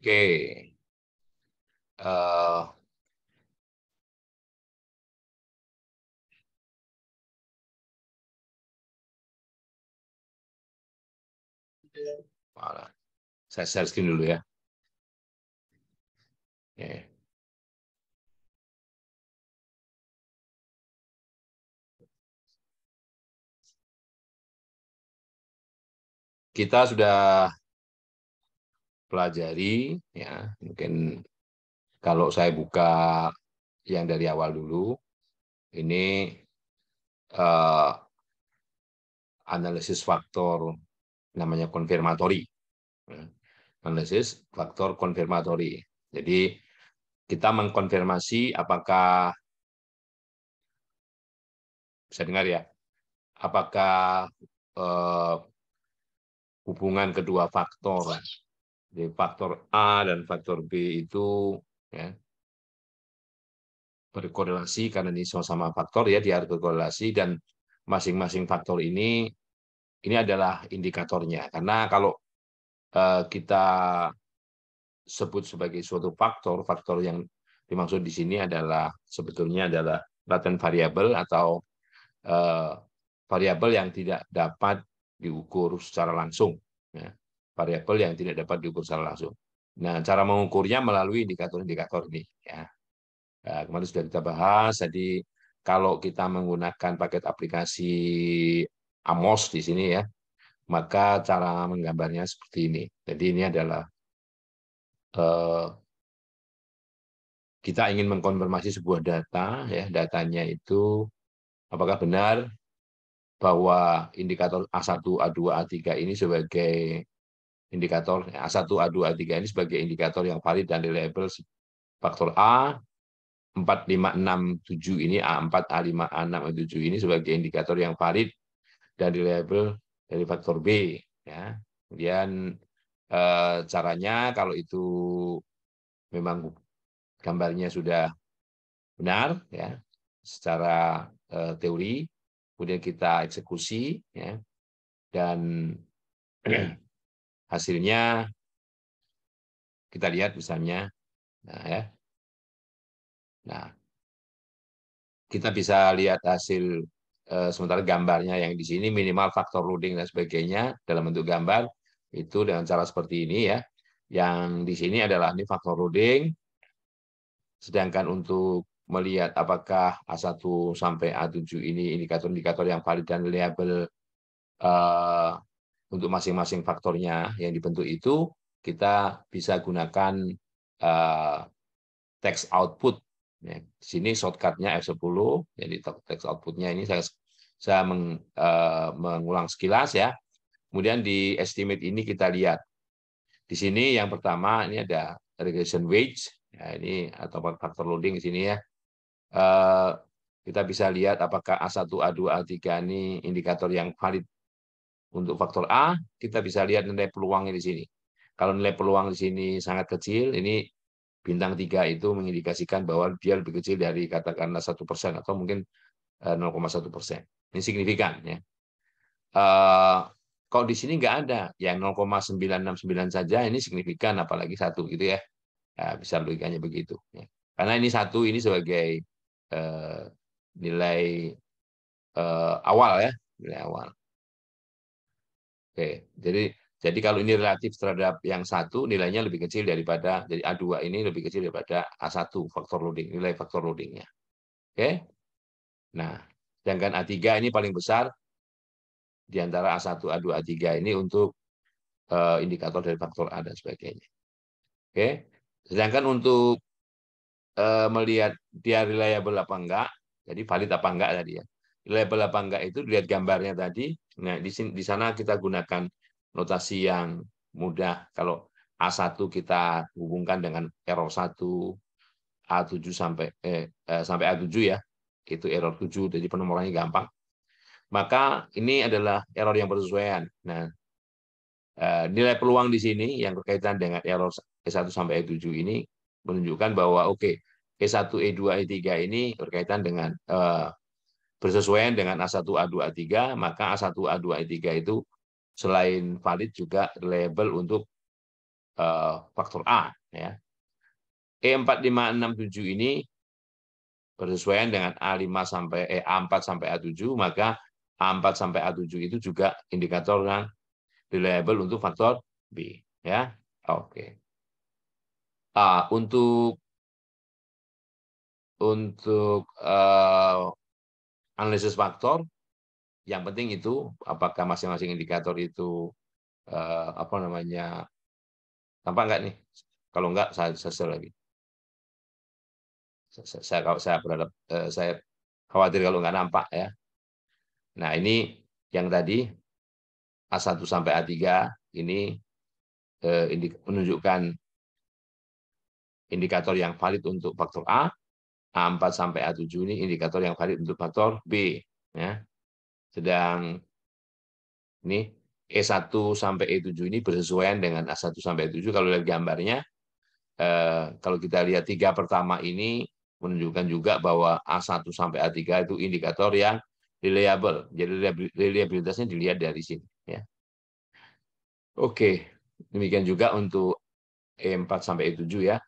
Oke. Eh, Malah. Saya share screen dulu ya. Oke. Kita sudah pelajari ya. Mungkin kalau saya buka yang dari awal dulu, ini eh, analisis faktor namanya konfirmatori. Ya. Analisis faktor konfirmatori. Jadi kita mengkonfirmasi apakah bisa dengar ya, apakah eh, hubungan kedua faktor, jadi faktor A dan faktor B itu ya, berkorelasi karena ini sama-sama faktor ya, dia harus berkorelasi dan masing-masing faktor ini adalah indikatornya. Karena kalau kita sebut sebagai suatu faktor, faktor yang dimaksud di sini adalah sebetulnya adalah latent variable atau eh, variabel yang tidak dapat diukur secara langsung. Ya. Variabel yang tidak dapat diukur secara langsung. Nah, cara mengukurnya melalui indikator-indikator ini. Ya. Nah, kemarin sudah kita bahas. Jadi kalau kita menggunakan paket aplikasi Amos di sini ya, maka cara menggambarnya seperti ini. Jadi ini adalah eh, kita ingin mengkonfirmasi sebuah data, ya datanya itu apakah benar bahwa indikator A1, A2, A3 ini sebagai indikator A1, A2, A3 ini sebagai indikator yang valid dan reliable faktor A 4, 5, 6, 7 ini A4, A5, A6, A7 ini sebagai indikator yang valid dan reliable dari faktor B ya. Kemudian caranya kalau itu memang gambarnya sudah benar ya secara teori, kemudian kita eksekusi ya dan hasilnya kita lihat misalnya, nah ya, nah kita bisa lihat hasil sementara gambarnya yang di sini minimal faktor loading dan sebagainya dalam bentuk gambar itu dengan cara seperti ini ya. Yang di sini adalah ini faktor loading, sedangkan untuk melihat apakah A1 sampai A7 ini indikator-indikator yang valid dan reliable uh, untuk masing-masing faktornya yang dibentuk itu, kita bisa gunakan uh, text output. Ya, di sini shortcut-nya F10, jadi text output-nya ini saya mengulang sekilas ya. Kemudian di estimate ini kita lihat. Di sini yang pertama ini ada regression weight, ya, ini atau faktor loading di sini ya. Eh, kita bisa lihat apakah A1, A2, A3 ini indikator yang valid untuk faktor A, kita bisa lihat nilai peluangnya di sini. Kalau nilai peluang di sini sangat kecil, ini bintang 3 itu mengindikasikan bahwa dia lebih kecil dari katakanlah 1% atau mungkin 0,1%. Ini signifikan ya. Kalau di sini nggak ada, yang 0,969 saja ini signifikan, apalagi satu gitu ya. Nah, bisa logikanya begitu. Ya. Karena ini satu ini sebagai eh, nilai awal ya, nilai awal. Oke, jadi kalau ini relatif terhadap yang satu nilainya lebih kecil daripada jadi A2 ini lebih kecil daripada A1 faktor loading, nilai faktor loadingnya. Oke. Nah, sedangkan A3 ini paling besar di antara A1, A2, A3 ini untuk indikator dari faktor A dan sebagainya. Oke. Sedangkan untuk melihat dia reliable apa enggak, jadi valid apa enggak tadi ya. Reliable apa enggak itu dilihat gambarnya tadi. Nah, di sana kita gunakan notasi yang mudah. Kalau A1 kita hubungkan dengan error 1, A7 sampai A7 ya. Itu error 7, jadi penomorannya gampang. Maka ini adalah error yang bersesuaian. Nah, nilai peluang di sini yang berkaitan dengan error E1 sampai E7 ini menunjukkan bahwa oke, E1, E2, E3 ini berkaitan dengan bersesuaian dengan A1, A2, A3, maka A1, A2, A3 itu selain valid juga reliable untuk faktor A, ya. E4567 ini bersesuaian dengan A4 sampai A7, maka A4 sampai A7 itu juga indikator yang reliable untuk faktor B, ya. Oke. Untuk analisis faktor, yang penting itu apakah masing-masing indikator itu apa namanya, tampak nggak nih? Kalau nggak, saya share lagi. Saya khawatir kalau nggak nampak, ya. Nah, ini yang tadi A1 sampai A3 ini menunjukkan indikator yang valid untuk faktor A, A4 sampai A7 ini indikator yang valid untuk faktor B, ya. Sedang ini E1 sampai E7 ini bersesuaian dengan A1 sampai E7. Kalau lihat gambarnya, kalau kita lihat tiga pertama ini menunjukkan juga bahwa A1 sampai A3 itu indikator yang reliable. Jadi reliabilitasnya dilihat dari sini, ya. Oke, demikian juga untuk E4 sampai E7, ya.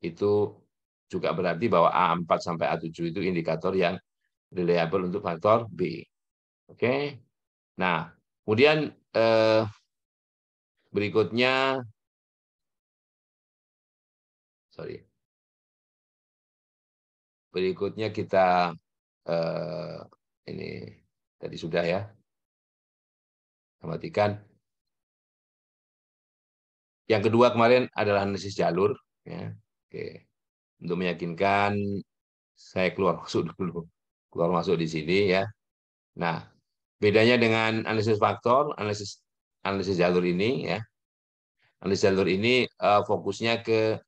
Itu juga berarti bahwa A4 sampai A7 itu indikator yang reliable untuk faktor B. Oke. Nah, kemudian berikutnya, berikutnya kita ini tadi sudah, ya. Perhatikan. Yang kedua kemarin adalah analisis jalur, ya. Oke. Untuk meyakinkan, saya keluar masuk di sini, ya. Nah, bedanya dengan analisis faktor, analisis jalur ini, ya. Analisis jalur ini fokusnya ke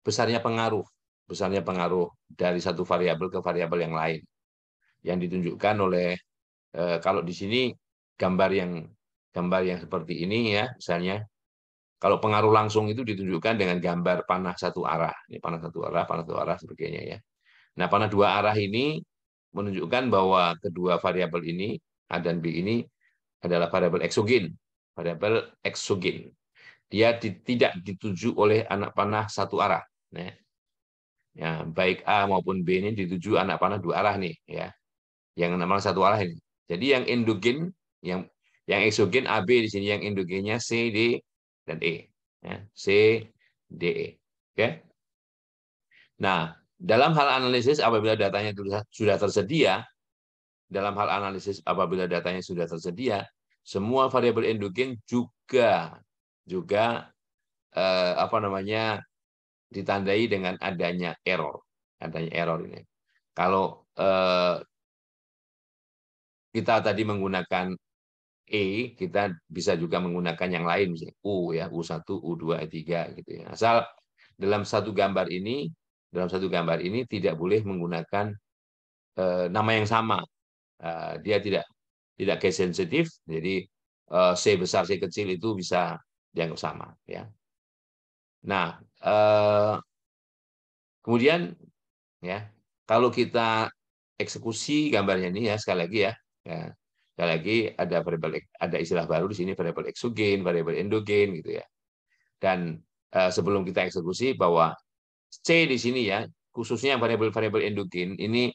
besarnya pengaruh dari satu variabel ke variabel yang lain, yang ditunjukkan oleh kalau di sini gambar yang seperti ini, ya, misalnya kalau pengaruh langsung itu ditunjukkan dengan gambar panah satu arah, ini panah satu arah sebagainya, ya. Nah, panah dua arah ini menunjukkan bahwa kedua variabel ini A dan B ini adalah variabel eksogen. Dia tidak dituju oleh anak panah satu arah. Nah, ya, baik A maupun B ini dituju anak panah dua arah nih, ya. Yang anak panah satu arah ini. Jadi yang endogen, yang eksogen AB di sini, yang endogennya C, D, dan E. Ya, C, D, E. Oke. Nah, dalam hal analisis apabila datanya sudah tersedia, semua variabel endogen juga apa namanya, ditandai dengan adanya error. Ini. Kalau kita tadi menggunakan E, kita bisa juga menggunakan yang lain, misalnya U, ya, U1, U2, E3 gitu, ya. Asal dalam satu gambar ini tidak boleh menggunakan nama yang sama. Dia tidak case sensitif, jadi C besar, C kecil itu bisa dianggap sama, ya. Nah, kemudian, ya, kalau kita eksekusi gambarnya ini, ya, sekali lagi, ya, sekali lagi ada istilah baru di sini, variabel eksogen, variabel endogen, gitu, ya. Dan sebelum kita eksekusi, bahwa C di sini, ya, khususnya variabel endogen ini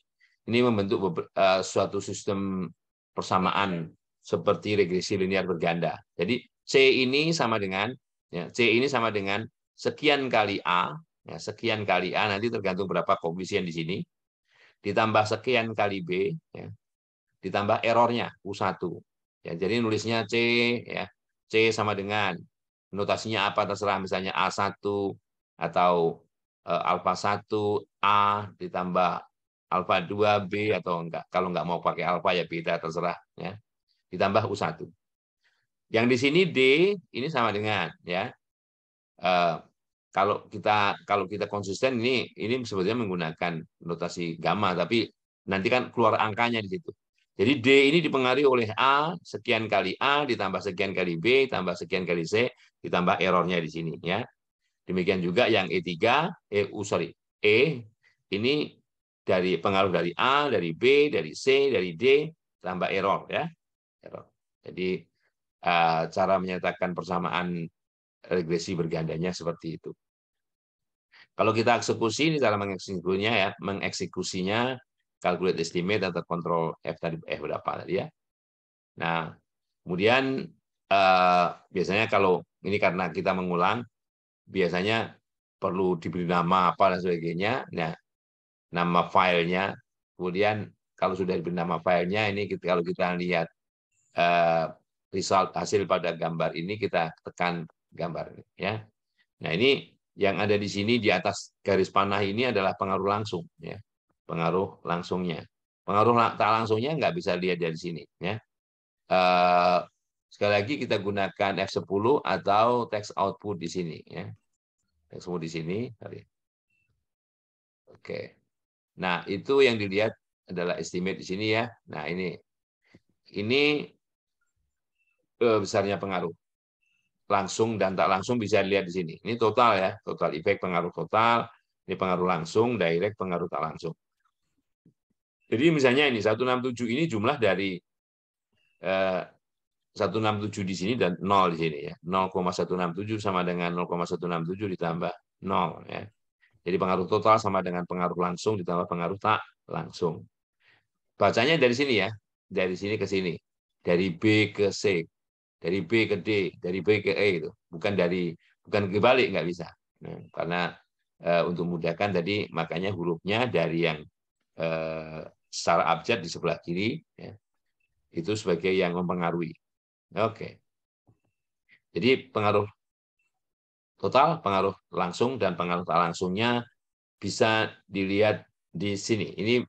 membentuk suatu sistem persamaan seperti regresi linear berganda. Jadi C ini sama dengan, ya, sekian kali A, ya, sekian kali A, nanti tergantung berapa koefisien di sini, ditambah sekian kali B, ya, ditambah errornya U1. Ya, jadi nulisnya C, ya, C sama dengan notasinya apa terserah, misalnya A1 atau alfa 1 A ditambah alfa 2 B, atau enggak, kalau enggak mau pakai alfa ya beta terserah, ya, ditambah U1. Yang di sini D ini sama dengan, ya, kalau kita konsisten, ini sebetulnya menggunakan notasi gamma, tapi nanti kan keluar angkanya di situ. Jadi D ini dipengaruhi oleh A, sekian kali A ditambah sekian kali B tambah sekian kali C ditambah errornya di sini, ya. Demikian juga yang E3, E ini dari pengaruh dari A, dari B, dari C, dari D tambah error, ya. Error. Jadi cara menyatakan persamaan regresi bergandanya seperti itu. Kalau kita eksekusi, ini cara mengeksekusinya ya, mengeksekusinya calculate estimate atau kontrol F tadi berapa tadi ya. Nah, kemudian biasanya kalau ini karena kita mengulang, biasanya perlu diberi nama apa dan sebagainya. Nah, nama filenya, kemudian kalau sudah diberi nama filenya, ini kalau kita lihat result hasil pada gambar ini, kita tekan gambar ya. Nah, ini yang ada di sini di atas garis panah ini adalah pengaruh langsung ya. Pengaruh langsungnya. Pengaruh tak langsungnya nggak bisa lihat dari sini ya. Sekali lagi kita gunakan F10 atau text output di sini ya. Text output di sini. Oke. Nah, itu yang dilihat adalah estimate di sini ya. Nah, ini besarnya pengaruh. Langsung dan tak langsung bisa dilihat di sini. Ini total ya, total efek pengaruh total, ini pengaruh langsung, direct pengaruh tak langsung. Jadi misalnya ini 167 ini jumlah dari 167 di sini dan 0 di sini ya. 0,167 sama dengan 0,167 ditambah 0 ya. Jadi pengaruh total sama dengan pengaruh langsung ditambah pengaruh tak langsung. Bacanya dari sini ya, dari sini ke sini, dari B ke C, dari B ke D, dari B ke E itu, bukan kebalik, nggak bisa. Nah, karena untuk memudahkan tadi makanya hurufnya dari yang secara abjad di sebelah kiri ya, itu sebagai yang mempengaruhi. Oke. Jadi pengaruh total, pengaruh langsung dan pengaruh tak langsungnya bisa dilihat di sini. Ini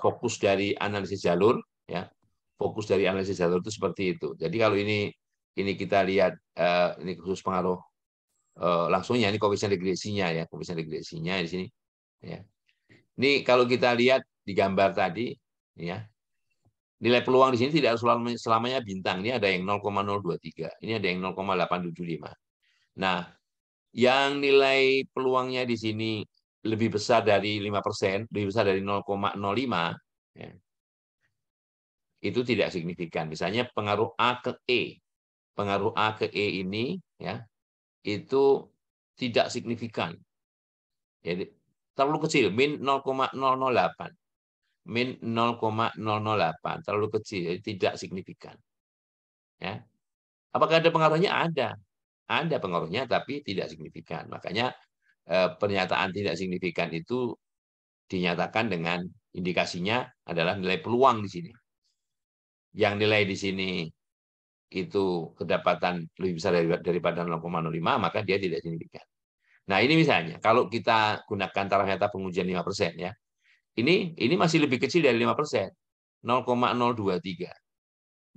fokus dari analisis jalur ya. Fokus dari analisis jalur itu seperti itu. Jadi kalau ini kita lihat ini khusus pengaruh langsungnya, ini koefisien regresinya ya, koefisien regresinya di sini ya. Ini kalau kita lihat di gambar tadi ya, nilai peluang di sini tidak selamanya bintang. Ini ada yang 0,023, ini ada yang 0,875. Nah, yang nilai peluangnya di sini lebih besar dari 5%, lebih besar dari 0,05, ya, itu tidak signifikan. Misalnya pengaruh A ke E. Pengaruh A ke E ini ya, itu tidak signifikan. Jadi terlalu kecil, min 0,008. Min 0,008, terlalu kecil, jadi tidak signifikan. Ya. Apakah ada pengaruhnya? Ada. Ada pengaruhnya, tapi tidak signifikan. Makanya pernyataan tidak signifikan itu dinyatakan dengan indikasinya adalah nilai peluang di sini. Yang nilai di sini itu kedapatan lebih besar daripada 0,05, maka dia tidak signifikan. Nah, ini misalnya, kalau kita gunakan taraf nyata pengujian 5% ya, ini masih lebih kecil dari 5%, 0,023.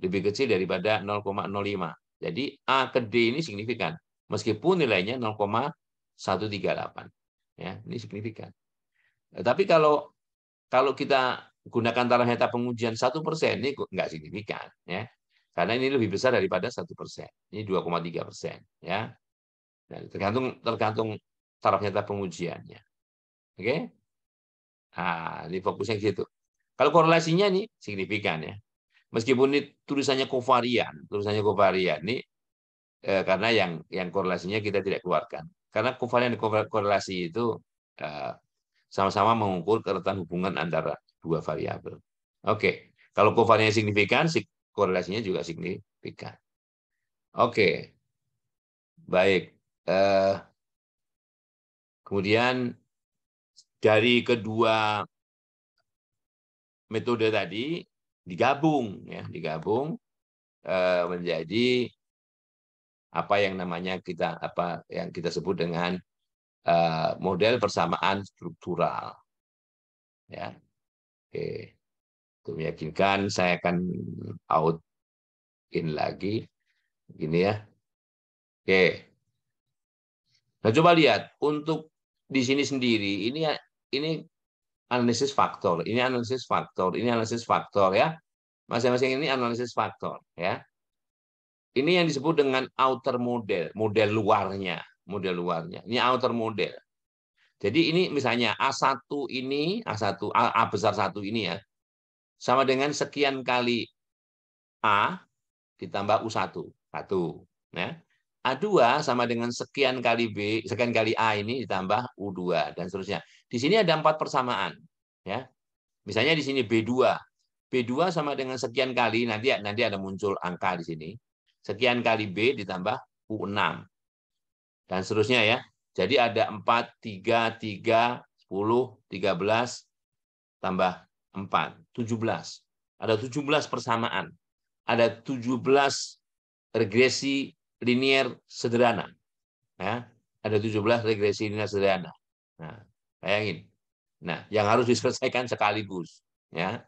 Lebih kecil daripada 0,05. Jadi A ke D ini signifikan, meskipun nilainya 0,138. Ya, ini signifikan. Tapi kalau kita gunakan taraf nyata pengujian 1%, ini nggak signifikan, ya, karena ini lebih besar daripada 1%. Ini 2,3%, ya. Nah, tergantung taraf nyata pengujiannya. Oke? Nah, ini fokusnya ke situ. Kalau korelasinya nih signifikan ya. Meskipun ini tulisannya kovarian ini karena yang korelasinya kita tidak keluarkan. Karena kovarian korelasi itu sama-sama mengukur keretakan hubungan antara dua variabel. Oke, kalau kovariannya signifikan, korelasinya juga signifikan. Oke, baik. Kemudian dari kedua metode tadi digabung menjadi apa yang kita sebut dengan model persamaan struktural. Ya, oke. Untuk meyakinkan, saya akan out in lagi, gini ya. Oke. Nah, coba lihat untuk di sini sendiri, ini analisis faktor, ini analisis faktor, ini analisis faktor ya. Masing-masing ini analisis faktor ya. Ini yang disebut dengan outer model, model luarnya. Ini outer model. Jadi ini misalnya A1 ini, A besar 1 ini ya, sama dengan sekian kali A ditambah U1. 1. Ya. A2 sama dengan sekian kali B, sekian kali A ini ditambah U2 dan seterusnya. Di sini ada 4 persamaan, ya. Misalnya di sini B2. B2 sama dengan sekian kali, nanti ada muncul angka di sini. Sekian kali B ditambah U6. Dan seterusnya ya. Jadi ada 4, 3, 3, 10, 13, tambah 4, 17. Ada 17 persamaan. Ada 17 regresi linier sederhana. Ya, ada 17 regresi linier sederhana. Nah, bayangin. Nah, yang harus diselesaikan sekaligus. Ya,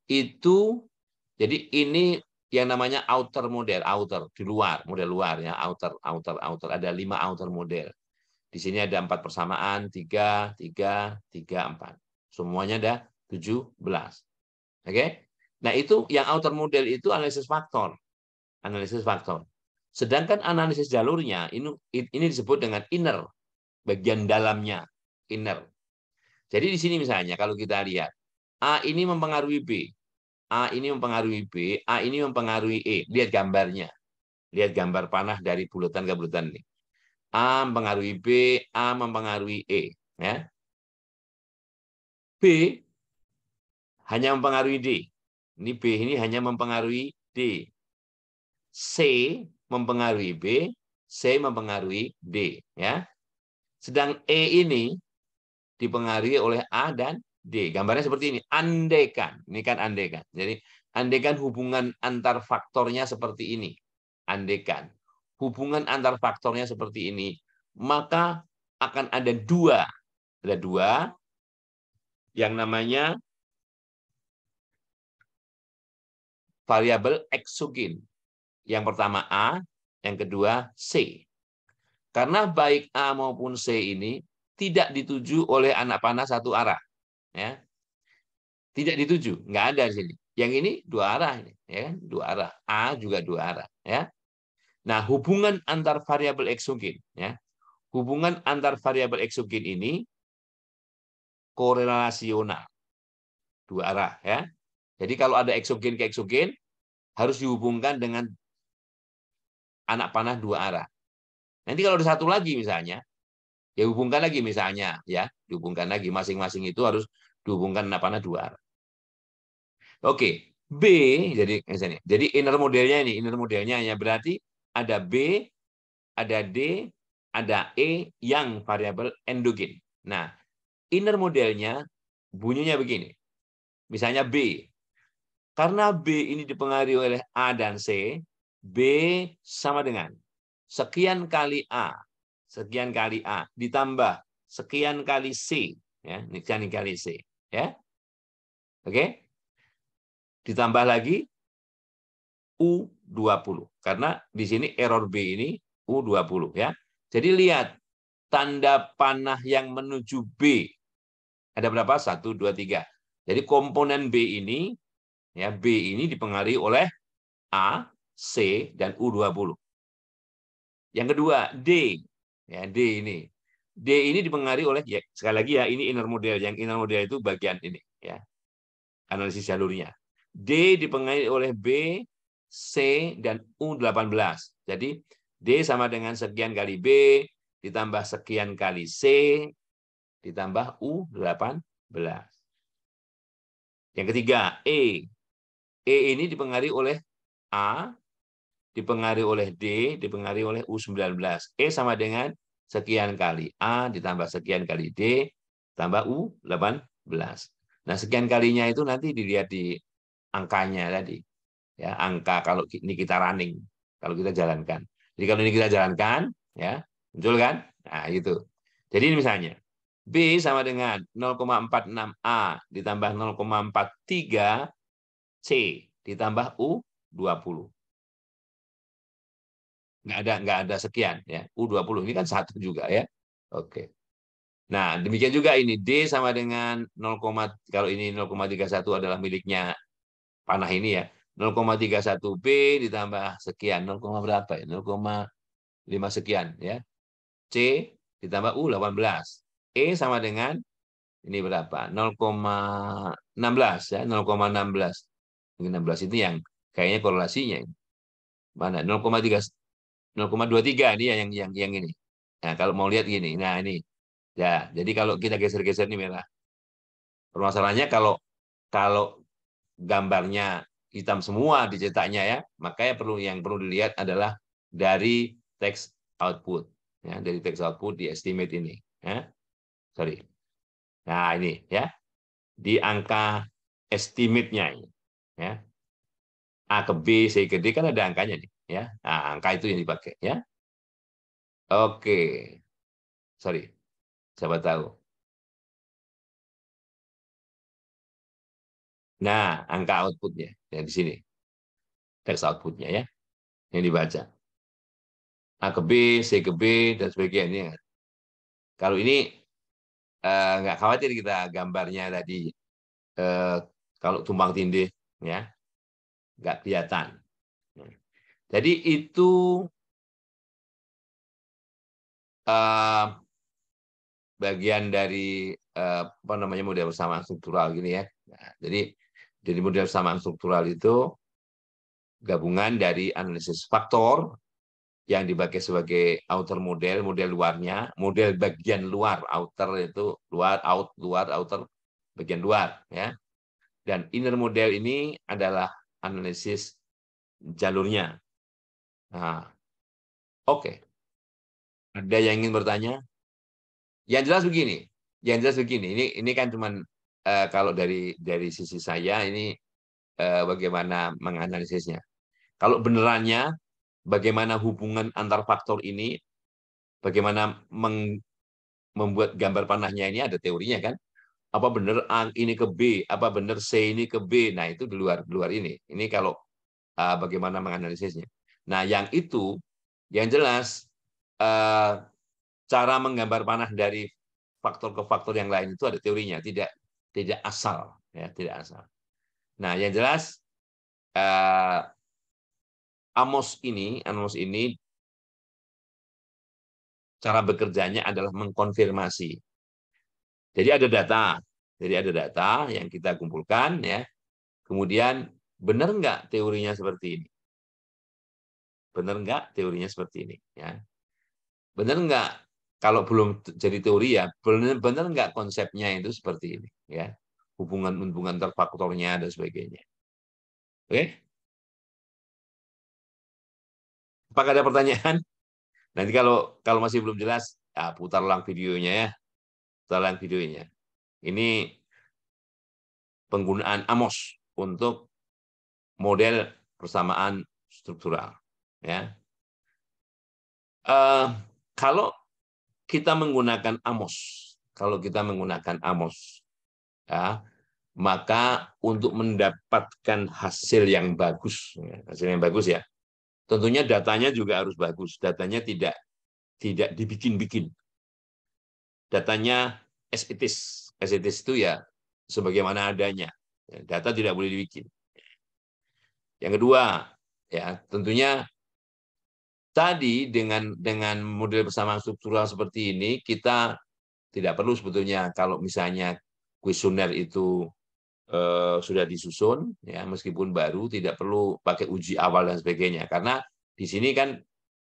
itu jadi ini yang namanya outer model, outer di luar, model luar ya, outer. Ada 5 outer model. Di sini ada 4 persamaan, 3, 3, 3, 4. Semuanya ada 17. Oke? Nah, itu yang outer model itu analisis faktor. Analisis faktor. Sedangkan analisis jalurnya ini disebut dengan inner, bagian dalamnya, inner. Jadi di sini misalnya kalau kita lihat A ini mempengaruhi B, A ini mempengaruhi B, A ini mempengaruhi E. Lihat gambarnya. Lihat gambar panah dari bulatan ke bulatan ini. A mempengaruhi B, A mempengaruhi E. Ya. B hanya mempengaruhi D. Ini B ini hanya mempengaruhi D. C mempengaruhi B, C mempengaruhi D. Ya. Sedang E ini dipengaruhi oleh A dan D. Gambarnya seperti ini. Andaikan. Ini kan andaikan. Jadi andaikan hubungan antar faktornya seperti ini. Andaikan. Hubungan antar faktornya seperti ini. Maka akan ada dua. Ada dua yang namanya variabel eksogen. Yang pertama A, yang kedua C. Karena baik A maupun C ini tidak dituju oleh anak panah satu arah. Ya. Tidak dituju, nggak ada di sini. Yang ini dua arah ini, ya, dua arah. A juga dua arah, ya. Nah, hubungan antar variabel eksogen, ya. Hubungan antar variabel eksogen ini korelasional. Dua arah, ya. Jadi kalau ada eksogen ke eksogen harus dihubungkan dengan anak panah dua arah. Nanti kalau ada satu lagi misalnya, ya hubungkan lagi misalnya, ya, dihubungkan lagi masing-masing itu harus dihubungkan anak panah dua arah. Oke, B jadi misalnya. Jadi inner modelnya hanya berarti ada B, ada D, ada E yang variabel endogen. Nah, inner modelnya bunyinya begini. Misalnya B. Karena B ini dipengaruhi oleh A dan C, B sama dengan sekian kali A, sekian kali A ditambah sekian kali C, ya, sekian kali C, ya. Oke? Ditambah lagi U20 karena di sini error B ini U20, ya. Jadi lihat tanda panah yang menuju B ada berapa? 1, 2, 3. Jadi komponen B ini, ya, B ini dipengaruhi oleh A, C, dan U20. Yang kedua, D. Ya, D ini. D ini dipengaruhi oleh, ya, sekali lagi ya, ini inner model. Yang inner model itu bagian ini, ya, analisis jalurnya. D dipengaruhi oleh B, C, dan U18. Jadi D sama dengan sekian kali B, ditambah sekian kali C, ditambah U18. Yang ketiga, E. E ini dipengaruhi oleh A, dipengaruhi oleh D, dipengaruhi oleh U19. E sama dengan sekian kali A ditambah sekian kali D tambah U18. Nah, sekian kalinya itu nanti dilihat di angkanya tadi. Ya, angka kalau ini kita running, kalau kita jalankan. Jadi kalau ini kita jalankan, ya, muncul kan? Nah, itu. Jadi ini misalnya B sama dengan 0,46A ditambah 0,43 C ditambah U20. Nggak ada sekian, ya. U20 ini kan satu juga, ya. Oke. Nah, demikian juga ini D sama dengan 0, kalau ini 0,31 adalah miliknya panah ini, ya. 0,31 B ditambah sekian, 0, berapa ya? 0,5 sekian, ya. C ditambah U18. E sama dengan ini berapa? 0,16, ya, 0,16. 16 itu yang kayaknya korelasinya. Mana 0,3 0,23 ini ya yang ini. Nah, kalau mau lihat gini. Nah, ini. Ya, jadi kalau kita geser-geser ini merah. Permasalahannya kalau kalau gambarnya hitam semua dicetaknya ya, makanya perlu dilihat adalah dari text output. Ya, dari text output di estimate ini. Ya. Sorry. Nah, ini ya. Di angka estimate-nya ini. Ya. A ke B, C ke D kan ada angkanya nih. Ya. Nah, angka itu yang dipakai. Ya. Oke. Sorry. Siapa tahu. Nah, angka outputnya. Ya, di sini. Text outputnya ya. Yang dibaca. A ke B, C ke B, dan sebagainya. Kalau ini nggak khawatir kita gambarnya tadi eh, kalau tumpang tindih ya nggak kelihatan. Jadi itu eh, bagian dari apa namanya model persamaan struktural gini ya. Nah, jadi model persamaan struktural itu gabungan dari analisis faktor yang dipakai sebagai outer model, model luarnya, model bagian luar, outer itu luar, luar, outer bagian luar ya. Dan inner model ini adalah analisis jalurnya. Nah, oke. Ada yang ingin bertanya? Yang jelas begini. Ini kan cuman kalau dari sisi saya ini bagaimana menganalisisnya. Kalau benerannya bagaimana hubungan antar faktor ini, bagaimana membuat gambar panahnya ini ada teorinya kan? Apa benar A ini ke B, apa benar C ini ke B. Nah, itu di luar ini. Ini kalau bagaimana menganalisisnya. Nah, yang itu yang jelas eh, cara menggambar panah dari faktor ke faktor yang lain itu ada teorinya, tidak asal ya, tidak asal. Nah, yang jelas eh, Amos ini cara bekerjanya adalah mengkonfirmasi. Jadi ada data, yang kita kumpulkan ya. Kemudian benar nggak teorinya seperti ini? Benar nggak teorinya seperti ini? Ya. Benar nggak kalau belum jadi teori ya, benar nggak konsepnya itu seperti ini? Ya, hubungan terfaktornya dan sebagainya. Oke, apakah ada pertanyaan? Nanti kalau kalau masih belum jelas, ya putar ulang videonya ya, putar ulang videonya. Ini penggunaan Amos untuk model persamaan struktural. Ya, uh, kalau kita menggunakan Amos, ya, maka untuk mendapatkan hasil yang bagus, ya, tentunya datanya juga harus bagus. Datanya tidak dibikin-bikin. Datanya as it is. As it is itu ya sebagaimana adanya. Data tidak boleh dibikin. Yang kedua, ya tentunya tadi dengan model persamaan struktural seperti ini kita tidak perlu sebetulnya kalau misalnya kuesioner itu sudah disusun ya meskipun baru tidak perlu pakai uji awal dan sebagainya karena di sini kan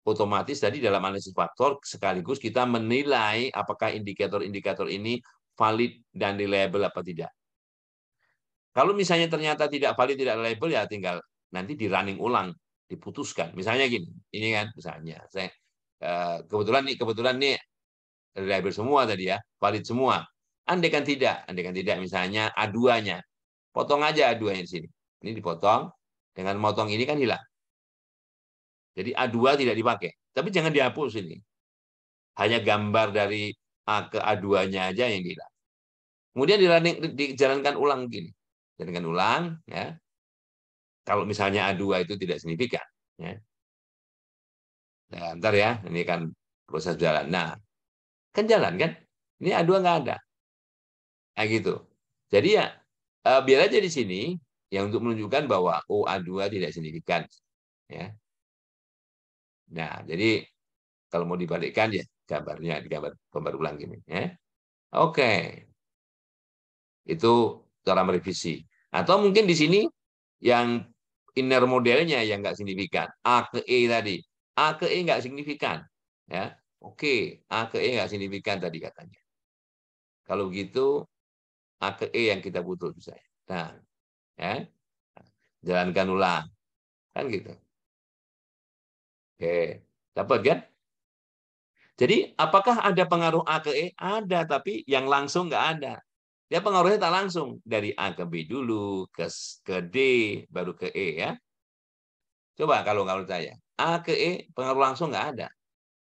otomatis tadi dalam analisis faktor sekaligus kita menilai apakah indikator-indikator ini valid dan reliable apa tidak. Kalau misalnya ternyata tidak valid, tidak reliable, ya tinggal nanti di running ulang, diputuskan. Misalnya gini, ini kan misalnya, saya kebetulan nih reliable semua tadi ya, valid semua. Andai kan tidak, misalnya A2-nya, potong aja A2-nya di sini. Ini dipotong, dengan motong ini kan hilang. Jadi A2 tidak dipakai. Tapi jangan dihapus ini. Hanya gambar dari A ke A2-nya aja yang hilang. Kemudian dijalankan ulang gini. Jalankan ulang, ya. Kalau misalnya A2 itu tidak signifikan. Ya. Nah, ntar ya, ini kan proses jalan. Nah, kan jalan kan? Ini A2 nggak ada. Nah, gitu. Jadi ya, biar aja di sini, yang untuk menunjukkan bahwa oh, A2 tidak signifikan. Ya. Nah, jadi kalau mau dibalikkan ya gambarnya di gambar ulang gini. Ya. Oke, itu cara merevisi. Atau mungkin di sini yang inner modelnya yang nggak signifikan. A ke E tadi. A ke E nggak signifikan. Ya, oke. A ke E nggak signifikan tadi katanya. Kalau begitu A ke E yang kita butuh misalnya. Nah, ya, jalankan ulang. Kan gitu. Oke. Dapat kan? Jadi apakah ada pengaruh A ke E? Ada, tapi yang langsung nggak ada. Dia pengaruhnya tak langsung. Dari A ke B dulu, ke D, baru ke E ya. Coba kalau saya. A ke E pengaruh langsung nggak ada.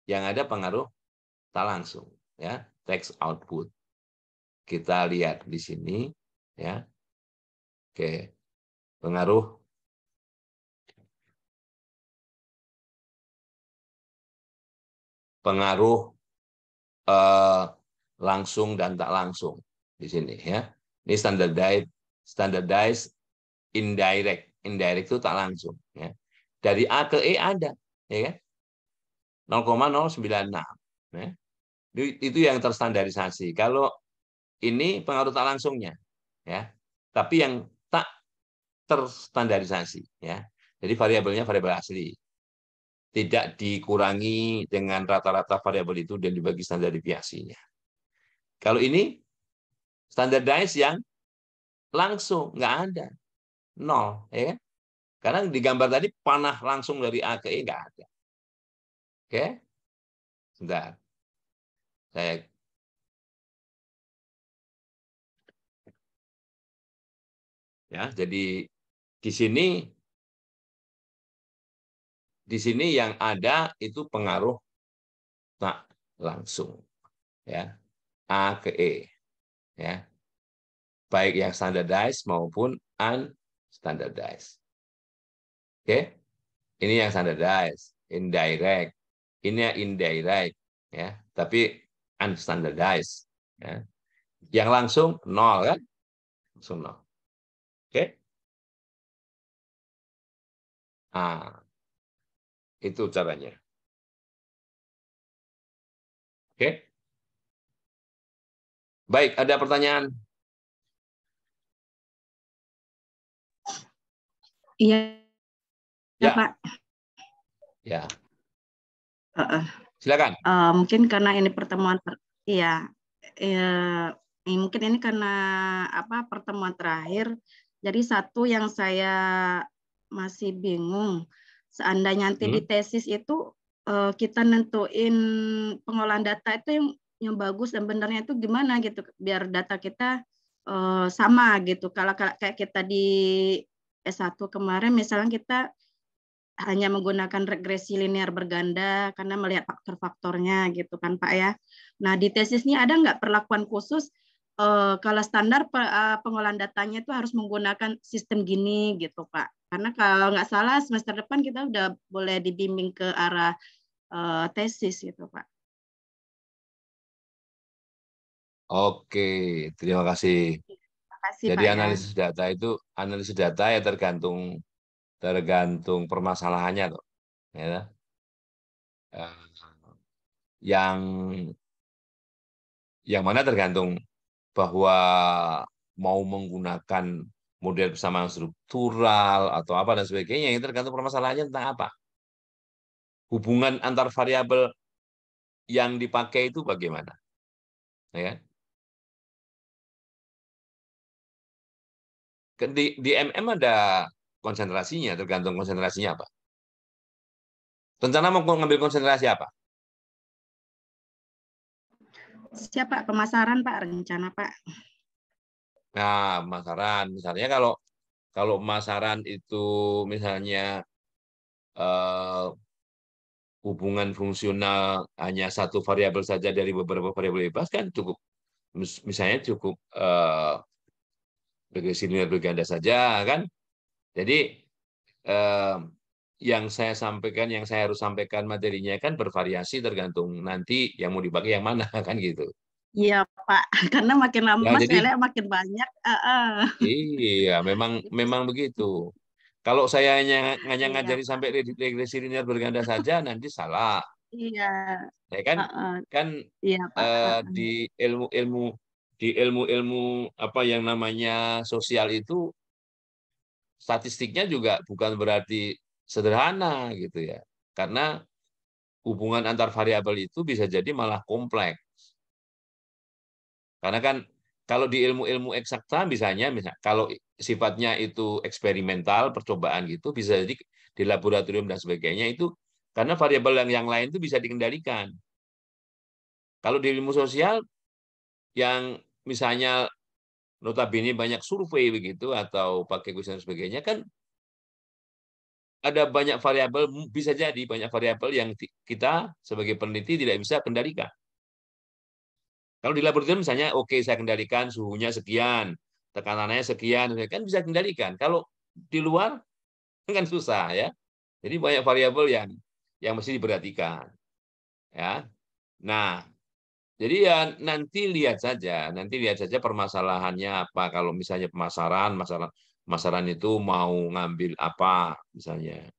Yang ada pengaruh tak langsung. Ya, text output. Kita lihat di sini. Ya, oke. Pengaruh langsung dan tak langsung di sini ya. Ini standardized indirect. Indirect itu tak langsung ya. Dari A ke E ada ya kan? 0,096 ya. Itu yang terstandarisasi. Kalau ini pengaruh tak langsungnya ya. Tapi yang tak terstandarisasi ya. Jadi variabelnya variabel asli. Tidak dikurangi dengan rata-rata variabel itu dan dibagi standar deviasinya. Kalau ini standardized yang langsung nggak ada, nol, ya kan? Karena di gambar tadi panah langsung dari A ke E nggak ada. Oke, sebentar. Saya ya, jadi di sini yang ada itu pengaruh tak langsung, ya, A ke E, ya, baik yang standardized maupun unstandardized. Oke, ini yang standardized, indirect, ini yang indirect, ya, tapi unstandardized, ya. Yang langsung nol kan, langsung nol. Oke, nah itu caranya. Oke, baik, ada pertanyaan? Iya, Ya, Pak. ya, Uh, silakan. mungkin karena ini pertemuan, iya, mungkin ini karena apa pertemuan terakhir. Jadi satu yang saya masih bingung, seandainya nanti di tesis itu kita nentuin pengolahan data itu yang bagus dan benarnya itu gimana gitu, biar data kita sama gitu. Kalau kayak kita di S1 kemarin, misalnya kita hanya menggunakan regresi linear berganda karena melihat faktor-faktornya gitu kan Pak ya. Nah di tesisnya ada nggak perlakuan khusus kalau standar pengolahan datanya itu harus menggunakan sistem gini gitu Pak. Karena kalau nggak salah semester depan kita udah boleh dibimbing ke arah tesis gitu Pak. Oke, terima kasih. Terima kasih Jadi Pak ya. analisis data ya tergantung permasalahannya tuh. Ya. Eh, Yang mana tergantung bahwa mau menggunakan model persamaan struktural atau apa dan sebagainya, yang tergantung permasalahannya tentang apa. Hubungan antar variabel yang dipakai itu bagaimana, ya kan? Di MM ada konsentrasinya, tergantung konsentrasinya apa. Rencana mau ngambil konsentrasi apa? Siapa pemasaran Pak, rencana Pak? Nah, pemasaran, misalnya kalau pemasaran itu misalnya eh, hubungan fungsional hanya satu variabel saja dari beberapa variabel bebas kan cukup, misalnya cukup regresi linear berganda saja kan. Jadi eh, yang saya harus sampaikan materinya kan bervariasi tergantung nanti yang mau dipakai yang mana kan gitu. Iya Pak, karena makin Ya lama saya jadi lihat makin banyak. iya memang Itu memang begitu. Kalau saya hanya iya ngajari Pak. sampai regresi linear berganda saja nanti salah. Iya, Ya kan kan iya Pak. di ilmu-ilmu apa yang namanya sosial itu statistiknya juga bukan berarti sederhana gitu ya. Karena hubungan antar variabel itu bisa jadi malah kompleks. Karena kan kalau di ilmu-ilmu eksakta misalnya kalau sifatnya itu eksperimental, percobaan gitu, bisa jadi di laboratorium dan sebagainya itu karena variabel yang lain itu bisa dikendalikan. Kalau di ilmu sosial yang misalnya notabene banyak survei begitu atau pakai kuesioner dan sebagainya kan ada banyak variabel, bisa jadi banyak variabel yang kita sebagai peneliti tidak bisa kendalikan. Kalau di laboratorium misalnya, oke saya kendalikan suhunya sekian, tekanannya sekian, kan bisa kendalikan. Kalau di luar kan susah ya. Jadi banyak variabel yang mesti diperhatikan. Ya. Nah, jadi ya nanti lihat saja permasalahannya apa. Kalau misalnya pemasaran itu mau ngambil apa misalnya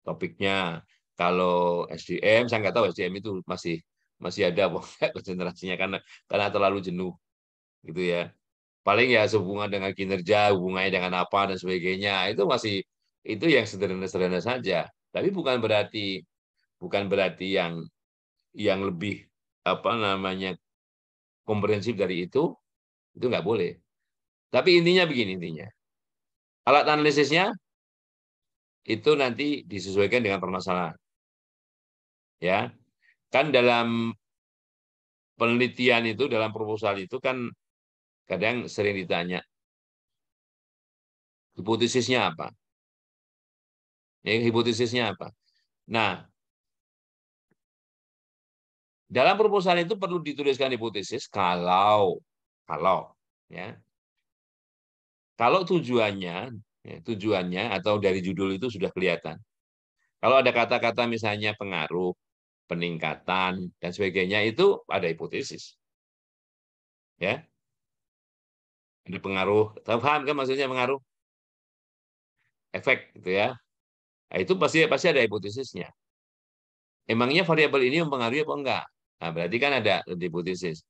topiknya. Kalau SDM saya nggak tahu SDM itu masih ada konsentrasinya karena terlalu jenuh gitu ya. Paling ya sehubungan dengan kinerja, hubungannya dengan apa dan sebagainya itu yang sederhana-sederhana saja. Tapi bukan berarti yang lebih apa namanya komprehensif dari itu nggak boleh. Tapi intinya begini intinya. Alat analisisnya itu nanti disesuaikan dengan permasalahan. Ya, kan dalam penelitian itu dalam proposal itu kan kadang sering ditanya hipotesisnya apa? Ya, hipotesisnya apa? Nah, dalam proposal itu perlu dituliskan hipotesis kalau ya kalau tujuannya atau dari judul itu sudah kelihatan. Kalau ada kata-kata misalnya pengaruh, peningkatan dan sebagainya itu ada hipotesis. Ya, ada pengaruh. Paham kan maksudnya pengaruh? Efek gitu ya. Nah, itu pasti ada hipotesisnya. Emangnya variabel ini mempengaruhi apa enggak? Nah, berarti kan ada hipotesis.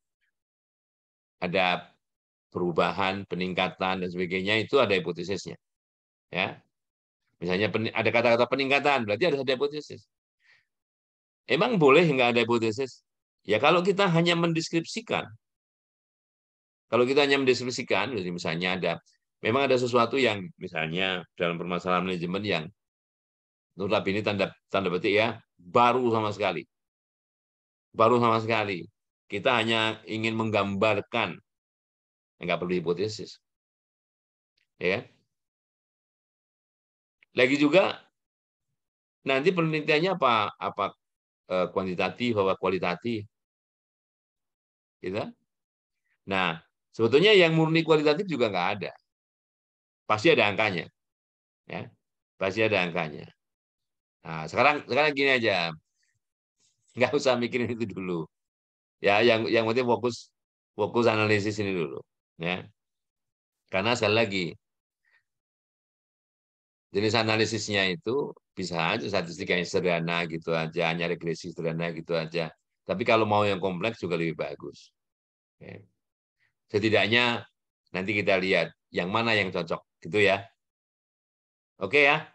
Ada perubahan, peningkatan dan sebagainya itu ada hipotesisnya. Ya, misalnya ada kata-kata peningkatan, berarti harus ada hipotesis. Emang boleh nggak ada hipotesis? Ya kalau kita hanya mendeskripsikan, jadi misalnya memang ada sesuatu yang misalnya dalam permasalahan manajemen yang notabene tanda petik ya baru sama sekali. Kita hanya ingin menggambarkan, nggak perlu hipotesis, ya. Lagi juga nanti penelitiannya apa kuantitatif apa kualitatif, gitu. Nah, sebetulnya yang murni kualitatif juga nggak ada, pasti ada angkanya, ya, pasti ada angkanya. Nah, sekarang gini aja, nggak usah mikirin itu dulu, ya, yang penting fokus fokus analisis ini dulu, ya, karena sekali lagi jenis analisisnya itu bisa aja statistik yang sederhana gitu aja, hanya regresi sederhana gitu aja. Tapi kalau mau yang kompleks juga lebih bagus. Ya. Setidaknya nanti kita lihat yang mana yang cocok, gitu ya. Oke ya,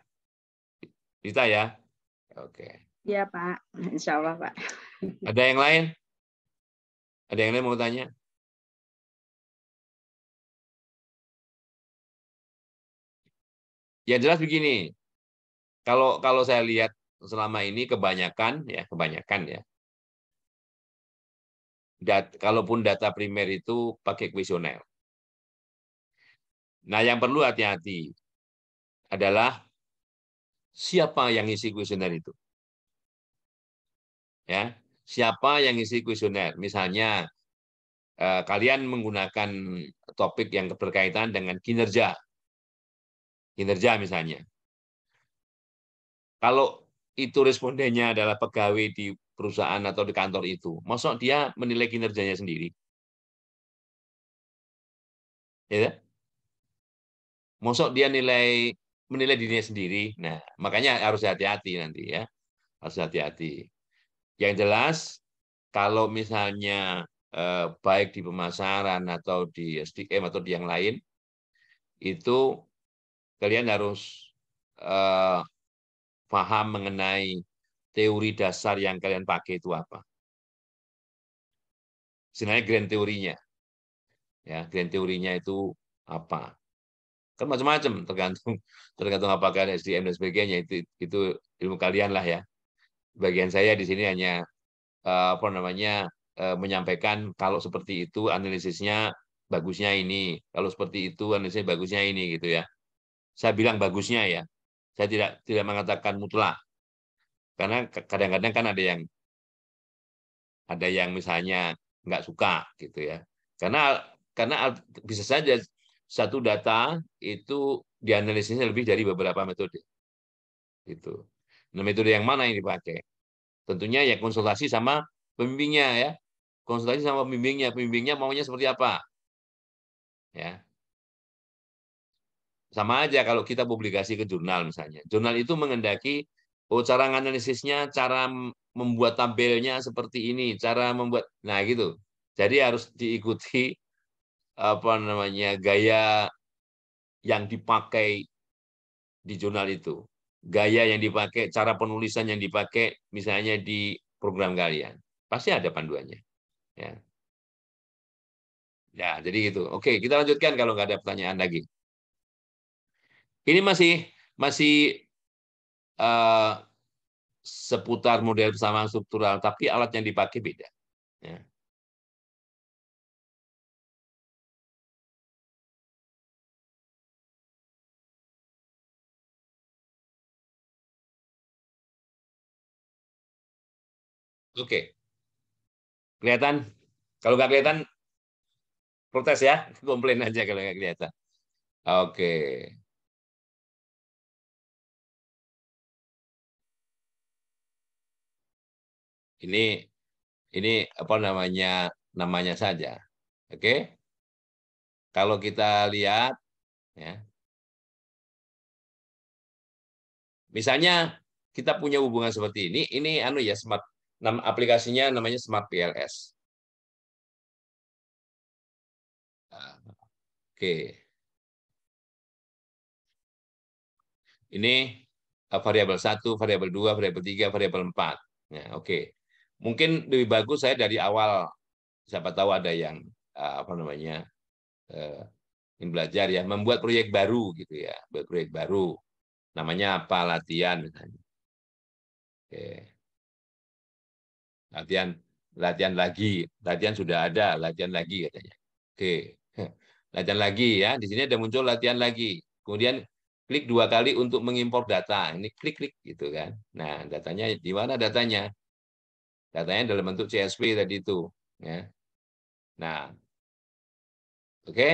Rita ya. Oke. Iya, Pak. Insya Allah, Pak. Ada yang lain? Ada yang lain mau tanya? Yang jelas begini, kalau saya lihat selama ini kebanyakan ya, kalaupun data primer itu pakai kuesioner. Nah, yang perlu hati-hati adalah siapa yang isi kuesioner itu. Ya, siapa yang isi kuesioner? Misalnya kalian menggunakan topik yang berkaitan dengan kinerja misalnya. Kalau itu respondennya adalah pegawai di perusahaan atau di kantor itu, maksud dia menilai kinerjanya sendiri, ya? Maksud dia menilai dirinya sendiri. Nah, makanya harus hati-hati nanti ya, harus hati-hati. Yang jelas, kalau misalnya baik di pemasaran atau di SDM atau di yang lain, itu kalian harus paham mengenai teori dasar yang kalian pakai itu apa. Sebenarnya grand teorinya. Ya, grand teorinya itu apa? Kan macam-macam, tergantung apakah SDM dan sebagainya, itu ilmu kalian lah ya. Bagian saya di sini hanya apa namanya menyampaikan kalau seperti itu analisisnya bagusnya ini, kalau seperti itu analisisnya bagusnya ini gitu ya. Saya bilang bagusnya ya. Saya tidak mengatakan mutlak karena kadang-kadang kan ada yang misalnya nggak suka gitu ya. Karena bisa saja satu data itu dianalisisnya lebih dari beberapa metode. Gitu. Nah, metode yang mana yang dipakai? Tentunya ya konsultasi sama pembimbingnya ya. Konsultasi sama pembimbingnya maunya seperti apa? Ya. Sama aja kalau kita publikasi ke jurnal misalnya. Jurnal itu mengendaki cara analisisnya, cara membuat tabelnya seperti ini, cara membuat nah gitu. Jadi harus diikuti apa namanya gaya yang dipakai di jurnal itu. Gaya yang dipakai, cara penulisan yang dipakai misalnya di program kalian. Pasti ada panduannya. Ya, ya jadi gitu. Oke, kita lanjutkan kalau nggak ada pertanyaan lagi. Ini masih masih eh, seputar model persamaan struktural, tapi alat yang dipakai beda. Ya. Oke, kelihatan? Kalau nggak kelihatan, protes ya, komplain aja kalau nggak kelihatan. Oke, ini ini apa namanya saja. Oke, kalau kita lihat, ya, misalnya kita punya hubungan seperti ini anu ya smart, aplikasinya namanya Smart PLS. Oke, ini variabel 1, variabel 2, variabel 3, variabel 4. Nah, oke. Mungkin lebih bagus saya dari awal, siapa tahu ada yang apa namanya eh, ingin belajar ya, membuat proyek baru gitu ya, buat proyek baru. Namanya apa latihan misalnya. Oke. Latihan latihan lagi, latihan sudah ada, latihan lagi katanya. Oke. Latihan lagi ya, di sini ada muncul latihan lagi. Kemudian klik 2 kali untuk mengimpor data. Ini klik-klik gitu kan. Nah, datanya di mana datanya? Datanya dalam bentuk CSV tadi itu, ya. Nah, oke.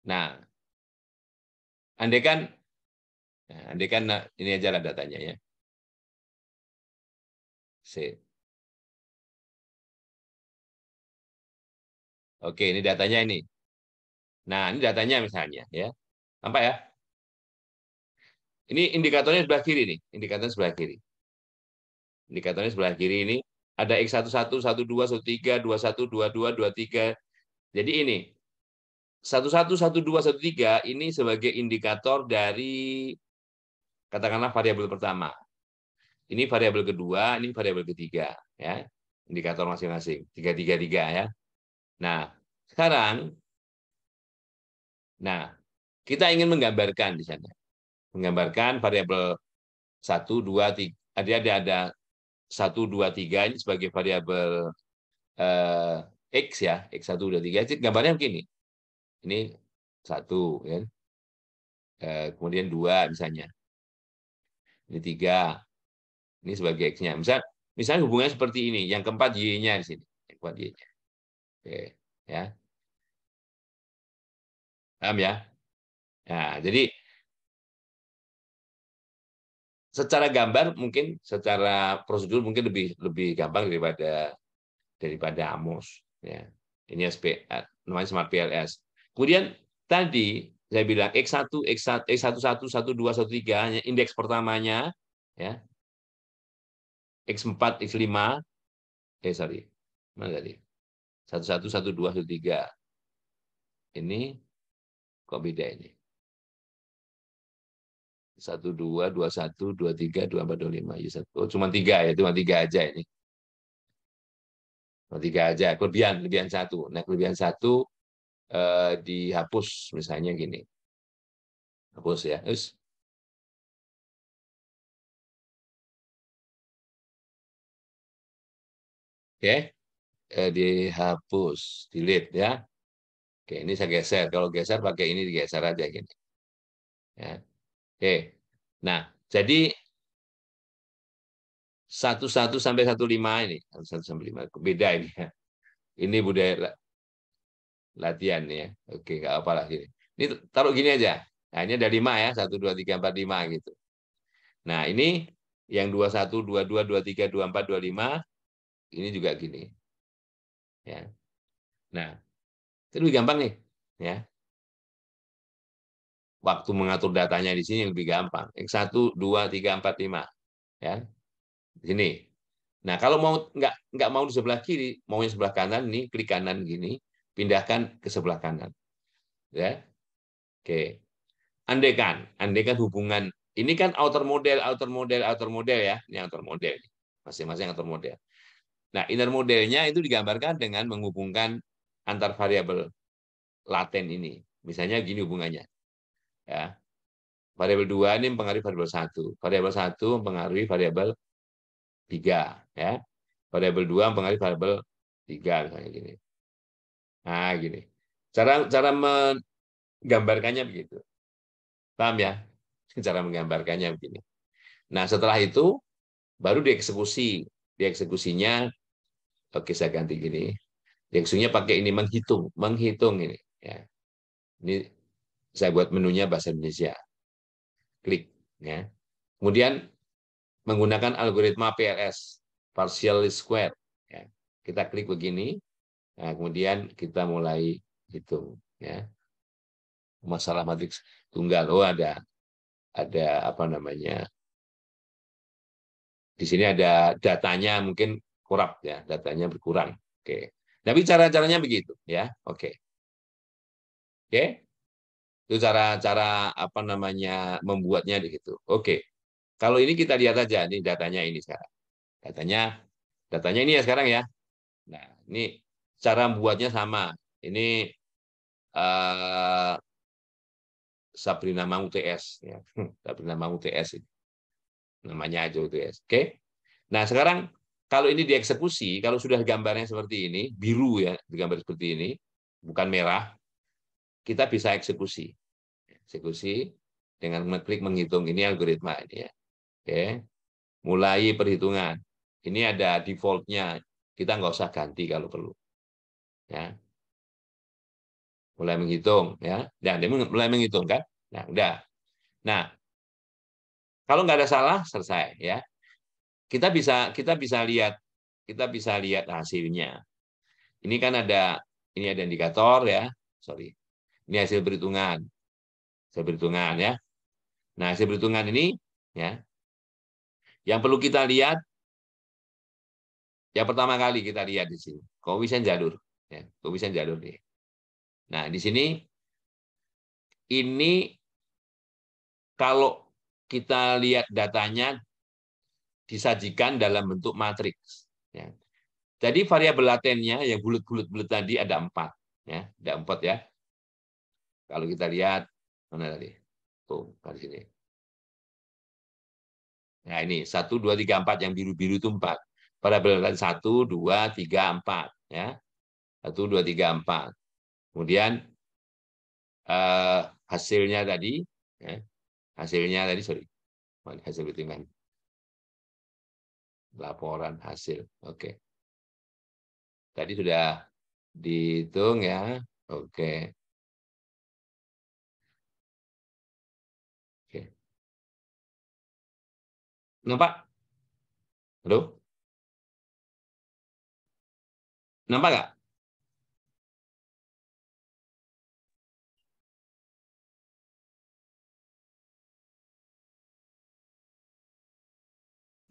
Nah, andai kan ini aja lah datanya ya. Sip. Oke, ini datanya ini. Nah, ini datanya misalnya ya. Nampak ya? Ini indikatornya sebelah kiri nih, indikatornya sebelah kiri. Indikatornya sebelah kiri ini ada X11, 12, 13, 21, 22, 23. Jadi ini 11, 12, 13 ini sebagai indikator dari katakanlah variabel pertama. Ini variabel kedua, ini variabel ketiga, ya. Indikator masing-masing, 3, 3, 3 ya. Nah, sekarang nah, kita ingin menggambarkan di sana. Menggambarkan variabel 1, 2, 3. Ada 1, 2, 3 ini sebagai variabel eh, X ya, X1, 2, 3. Gambarnya begini. Ini 1, ya. Kemudian 2 misalnya. Ini 3. Ini sebagai X-nya. Misalnya hubungannya seperti ini. Yang keempat Y-nya di sini. Yang keempat Y-nya. Oke. Ya. Paham ya? Nah, jadi secara gambar mungkin, secara prosedur mungkin lebih lebih gampang daripada Amos. Ya. Ini namanya Smart PLS. Kemudian tadi saya bilang X1, X1, X11, 12, 13, indeks pertamanya, ya, X4, X5, sorry, mana tadi? 11, 12, 13. Ini kok beda ini? 1, 2, 21, 23, 24, 25. Ya, oh, cuma 3 ya, cuma 3 aja ini. Cuma 3 aja, kelebihan satu. Nah, kelebihan satu dihapus misalnya gini. Hapus ya. Terus, oke, dihapus, delete ya. Oke, ini saya geser. Kalau geser pakai ini digeser aja gini. Ya. Oke. Nah, jadi 11 sampai 15 ini, 1 sampai 5 beda ini ya. Ini budaya latihan ya. Oke, nggak apa-apa gini. Ini taruh gini aja. Nah, ini ada 5 ya, 1, 2, 3, 4, 5 gitu. Nah, ini yang 21, 22, 23, 24, 25 ini juga gini. Ya. Nah, itu lebih gampang nih, ya. Waktu mengatur datanya di sini lebih gampang. Yang 1, 2, 3, 4, 5, ya. Di sini. Nah, kalau mau nggak mau di sebelah kiri, maunya sebelah kanan nih, klik kanan gini, pindahkan ke sebelah kanan. Ya. Oke. Andaikan hubungan ini kan outer model ya. Ini outer model. Masing-masing outer model. Nah, inner modelnya itu digambarkan dengan menghubungkan antar variabel laten ini. Misalnya gini hubungannya. Ya. Variabel 2 ini mempengaruhi variabel 1. Variabel 1 mempengaruhi variabel 3. Ya. Variabel 2 mempengaruhi variabel 3 misalnya gini. Nah, gini. Cara menggambarkannya begitu. Paham ya? Cara menggambarkannya begini. Nah, setelah itu baru dieksekusi. Dieksekusinya, oke saya ganti gini. Dieksekusinya pakai ini menghitung ini. Ya. Ini saya buat menunya bahasa Indonesia. Klik. Ya. Kemudian menggunakan algoritma PLS, partial least square. Ya. Kita klik begini. Nah, kemudian kita mulai hitung. Ya. Masalah matriks tunggal. Oh ada apa namanya? Di sini ada datanya mungkin kurang ya, datanya berkurang. Oke. Tapi cara-caranya begitu ya. Oke. Oke. Itu cara-cara apa namanya membuatnya begitu. Oke. Kalau ini kita lihat aja nih datanya ini sekarang. Datanya datanya ini ya sekarang ya. Nah, ini cara membuatnya sama. Ini eh, Sabrina Mau TS ya. Sabrina Mau TS ini. Namanya aja UTS. Oke. Nah, sekarang kalau ini dieksekusi, kalau sudah gambarnya seperti ini, biru ya, digambar seperti ini, bukan merah, kita bisa eksekusi. Eksekusi dengan mengklik menghitung. Ini algoritma ini ya. Oke. Mulai perhitungan. Ini ada default-nya. Kita nggak usah ganti kalau perlu. Ya. Mulai menghitung ya. Dan dia mulai menghitung kan. Nah, udah. Nah, kalau nggak ada salah selesai ya. Kita bisa lihat hasilnya. Ini ada indikator ya. Sorry. Ini hasil perhitungan. Hasil perhitungan ya. Nah, hasil perhitungan ini ya. Yang perlu kita lihat yang pertama kali kita lihat di sini, koefisien jalur ya. Koefisien jalur nih. Nah, di sini ini kalau kita lihat datanya disajikan dalam bentuk matriks ya. Jadi variabel latennya yang bulat-bulat tadi ada 4 ya, ada 4 ya. Kalau kita lihat mana tadi? Tuh, di sini. Nah, ini 1, 2, 3, 4 yang biru-biru itu 4. Variabel laten 1, 2, 3, 4 ya. 1, 2, 3, 4. Kemudian hasilnya tadi ya. Hasilnya tadi sorry. Hasil hitungan. Laporan hasil. Oke. Tadi sudah dihitung ya. Oke. Oke. Nampak? Halo? Nampak nggak?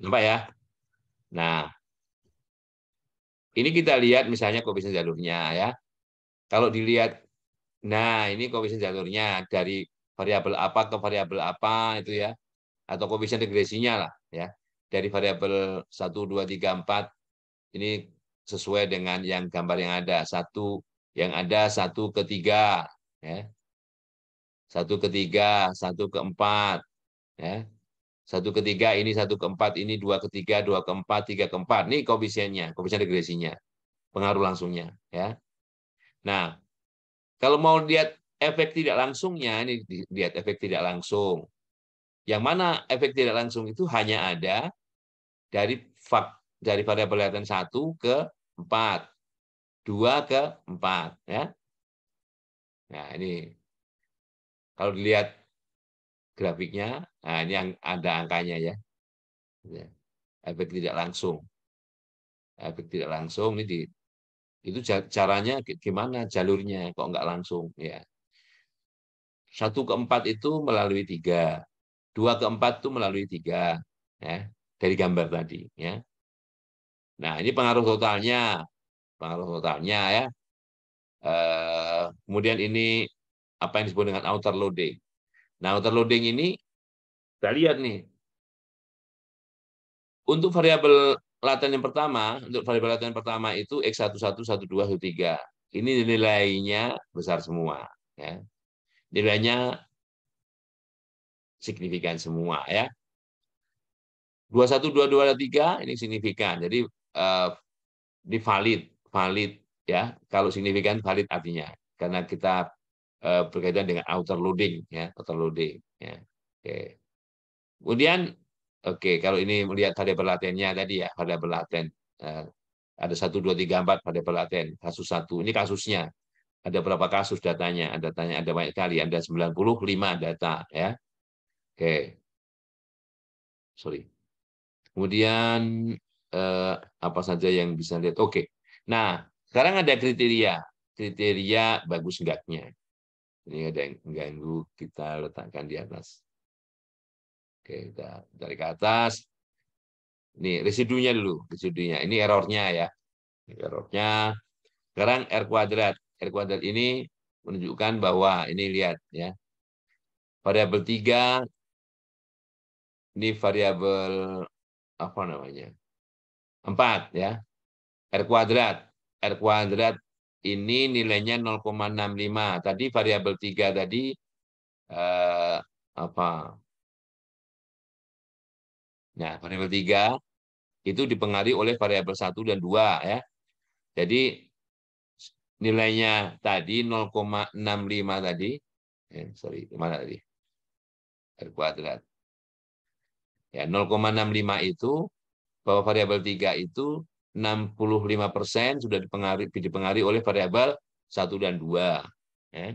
Nampak ya? Nah, ini kita lihat misalnya koefisien jalurnya ya. Kalau dilihat, nah ini koefisien jalurnya dari variabel apa ke variabel apa itu ya, atau koefisien regresinya lah ya, dari variabel 1, 2, 3, 4 ini sesuai dengan yang gambar yang ada. Yang ada 1/3 ya. 1/3, 1/4 ya. 1/3 ini, 1/4 ini, 2/3, 2/4, 3/4. Ini koefisiennya, koefisien regresinya, pengaruh langsungnya ya. Nah, kalau mau lihat efek tidak langsungnya, ini lihat efek tidak langsung. Yang mana efek tidak langsung itu hanya ada dari variabel laten 1 ke 4, 2 ke 4 ya. Nah, ini kalau dilihat grafiknya, nah ini yang ada angkanya ya. Efek tidak langsung. Efek tidak langsung ini itu caranya gimana, jalurnya kok nggak langsung ya. 1/4 itu melalui 3, 2/4 itu melalui 3 ya, dari gambar tadi ya. Nah, ini pengaruh totalnya ya. Kemudian ini apa yang disebut dengan outer loading. Nah, outer loading ini kita lihat nih. Untuk variabel laten yang pertama, itu X11, 12, 13. Ini nilainya besar semua ya. Nilainya signifikan semua ya. 21, 22, 3 ini signifikan. Jadi ini valid ya. Kalau signifikan valid artinya karena kita berkaitan dengan outer loading ya, outer loading ya. Oke. Kemudian kalau ini melihat variabel latennya tadi ya, variabel laten ada 1, 2, 3, 4 variabel laten, kasus 1. Ini kasusnya. Ada berapa kasus datanya? Ada banyak kali, ada 95 data ya. Oke. Sorry. Kemudian apa saja yang bisa lihat? Oke. Nah, sekarang ada kriteria bagus enggaknya. Ini ada yang mengganggu, kita letakkan di atas. Oke, kita dari ke atas. Ini residunya dulu, residunya. Ini errornya ya. Ini errornya. Sekarang R kuadrat. R kuadrat ini menunjukkan bahwa ini lihat ya. Variabel 3 ini variabel apa namanya? 4 ya. R kuadrat. R kuadrat ini nilainya 0,65. Tadi variabel 3 tadi apa? Nah, variabel 3 itu dipengaruhi oleh variabel 1 dan 2 ya. Jadi nilainya tadi 0,65 tadi. Sorry, mana tadi? R kuadrat. Ya, 0,65 itu bahwa variabel 3 itu 65% sudah dipengaruhi oleh variabel 1 dan 2. Ya.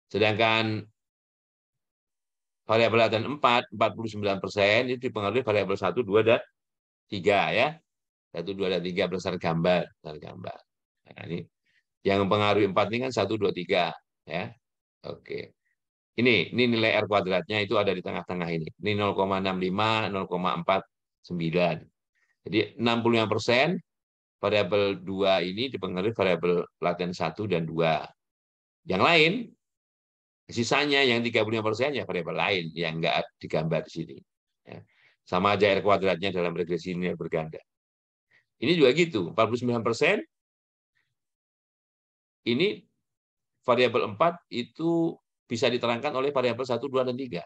Sedangkan variabel laten 49% itu dipengaruhi variabel 1, 2, dan 3 ya. 1, 2, dan 3 berdasarkan gambar. Nah, ini yang mempengaruhi 4 ini kan 1, 2, 3 ya. Oke. Ini nilai R kuadratnya itu ada di tengah-tengah ini. Ini 0,65, 0,49. Jadi 65% variabel 2 ini dipengaruhi variabel laten 1 dan 2. Yang lain, sisanya yang 35% ya variabel lain yang enggak digambar di sini. Ya. Sama aja R kuadratnya dalam regresi linear berganda. Ini juga gitu, 49% ini variabel 4 itu bisa diterangkan oleh variabel 1, 2, dan 3.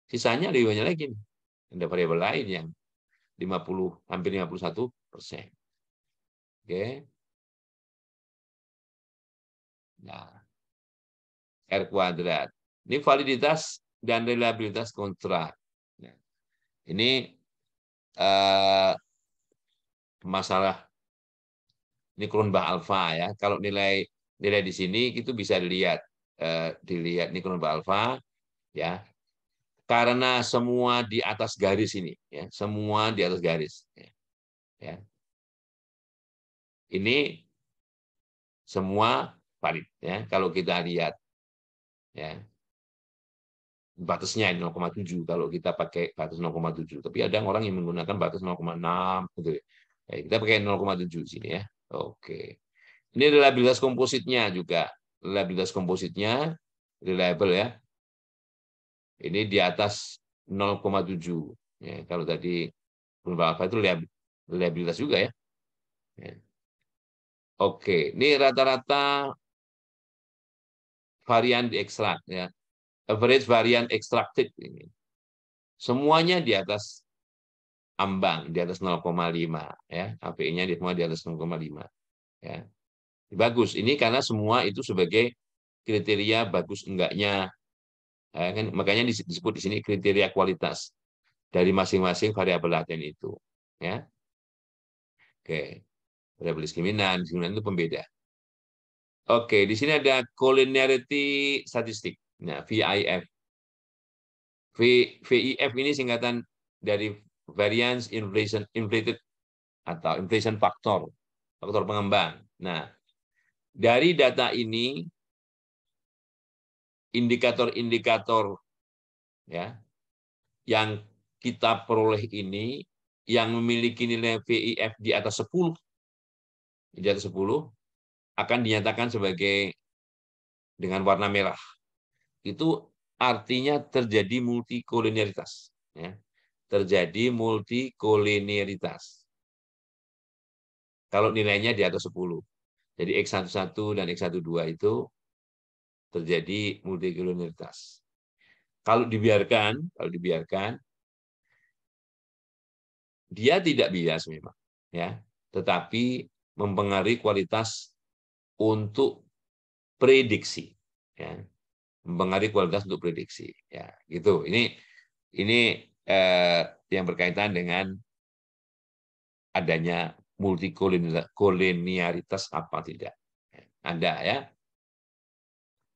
Sisanya lebih banyak lagi. Ada variabel lain yang 50, hampir 51%. Oke. Nah, R kuadrat. Ini validitas dan reliabilitas kontrak. Nah, ini masalah ini Kronbach alfa ya. Kalau nilai di sini itu bisa dilihat ini Kronbach alfa ya. Karena semua di atas garis ini ya, semua di atas garis ya. Ini semua valid ya kalau kita lihat ya. Batasnya 0,7 kalau kita pakai batas 0,7. Tapi ada orang yang menggunakan batas 0,6 gitu. Ya, kita pakai 0,7 sini ya. Oke. Ini reliabilitas kompositnya juga. Reliabilitas kompositnya reliable ya. Ini di atas 0,7. Ya, kalau tadi alfa itu reliabilitas juga ya. Ya. Oke, ini rata-rata varian diekstrak ya. Average varian extracted ini. Semuanya di atas ambang, di atas 0,5 ya. API-nya semua di atas 0,5 ya. Bagus. Ini karena semua itu sebagai kriteria bagus enggaknya ya, kan makanya disebut di sini kriteria kualitas dari masing-masing variabel laten itu ya. Oke. Variabel diskriminan itu pembeda. Oke, di sini ada collinearity statistik. Nah, VIF. VIF ini singkatan dari variance inflated atau inflation factor, faktor pengembang. Nah, dari data ini indikator-indikator ya yang kita peroleh ini yang memiliki nilai VIF di atas 10 akan dinyatakan sebagai dengan warna merah. Itu artinya terjadi multikolinearitas ya. Terjadi multikolinearitas. Kalau nilainya di atas 10. Jadi X11 dan X12 itu terjadi multikolinearitas. Kalau dibiarkan dia tidak bias memang ya, tetapi mempengaruhi kualitas untuk prediksi ya. Mempengaruhi kualitas untuk prediksi ya, gitu. Ini yang berkaitan dengan adanya multikolinearitas apa tidak. Ada ya.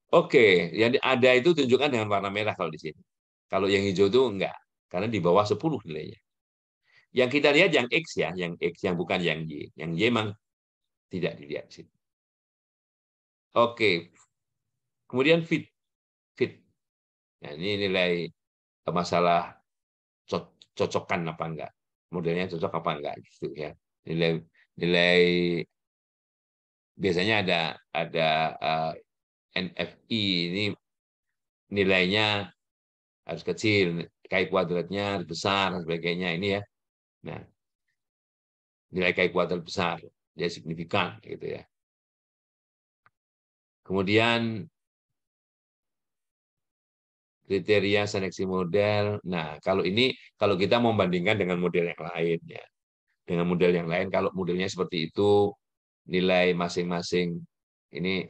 Oke, yang ada itu tunjukkan dengan warna merah kalau di sini. Kalau yang hijau itu enggak, karena di bawah 10 nilainya. Yang kita lihat yang X ya, yang X yang bukan yang Y. Yang Y memang tidak dilihat di sini. Oke. Kemudian fit. Fit. Nah, ini nilai masalah cocokan apa enggak. Modelnya cocok apa enggak gitu ya. Nilai nilai biasanya ada NFI ini nilainya harus kecil, kai kuadratnya harus besar dan sebagainya ini ya. Nah, nilai kai kuadrat besar, dia signifikan gitu ya. Kemudian kriteria seleksi model. Nah, kalau kita membandingkan dengan model yang lain ya. Dengan model yang lain kalau modelnya seperti itu nilai masing-masing ini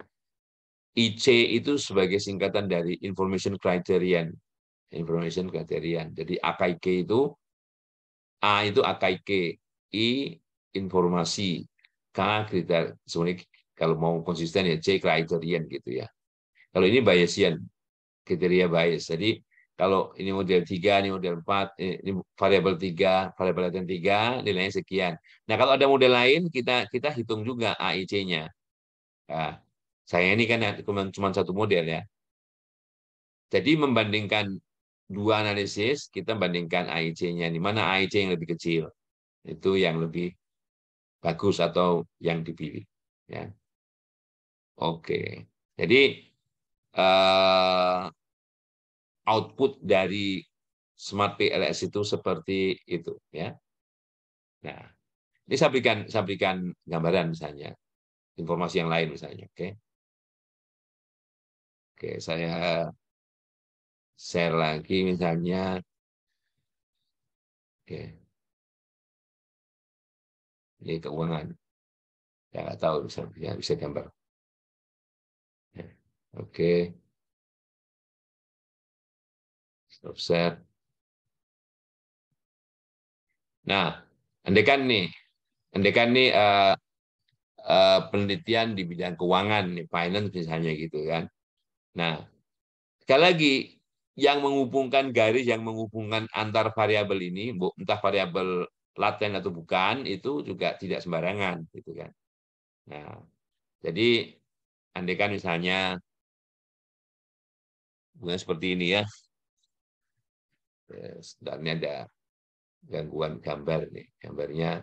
IC itu sebagai singkatan dari information criterion. Information criterion. Jadi AKIK itu A itu AKIK, I informasi, K kriteria. Sebenarnya kalau mau konsisten ya C criterion gitu ya. Kalau ini Bayesian, kriteria Bayes. Jadi kalau ini model 3, ini model 4, ini variabel 3, variabel laten 3, nilainya sekian. Nah, kalau ada model lain, kita hitung juga AIC-nya. Nah, saya ini kan cuma satu model ya. Jadi membandingkan dua analisis, kita bandingkan AIC-nya. Di mana AIC yang lebih kecil? Itu yang lebih bagus atau yang dipilih. Ya. Oke. Jadi output dari Smart PLS itu seperti itu ya. Nah, ini saya berikan gambaran misalnya, informasi yang lain misalnya, oke. Oke, saya share lagi misalnya, oke. Ini keuangan. Ya nggak tahu bisa gambar. Ya. Oke, stop share. Nah, andaikan nih penelitian di bidang keuangan, nih, finance misalnya gitu kan. Nah, sekali lagi yang menghubungkan garis yang menghubungkan antar variabel ini, entah variabel laten atau bukan, itu juga tidak sembarangan, gitu kan. Nah, jadi andaikan misalnya bukan seperti ini ya, sebenarnya ada gangguan gambar nih, gambarnya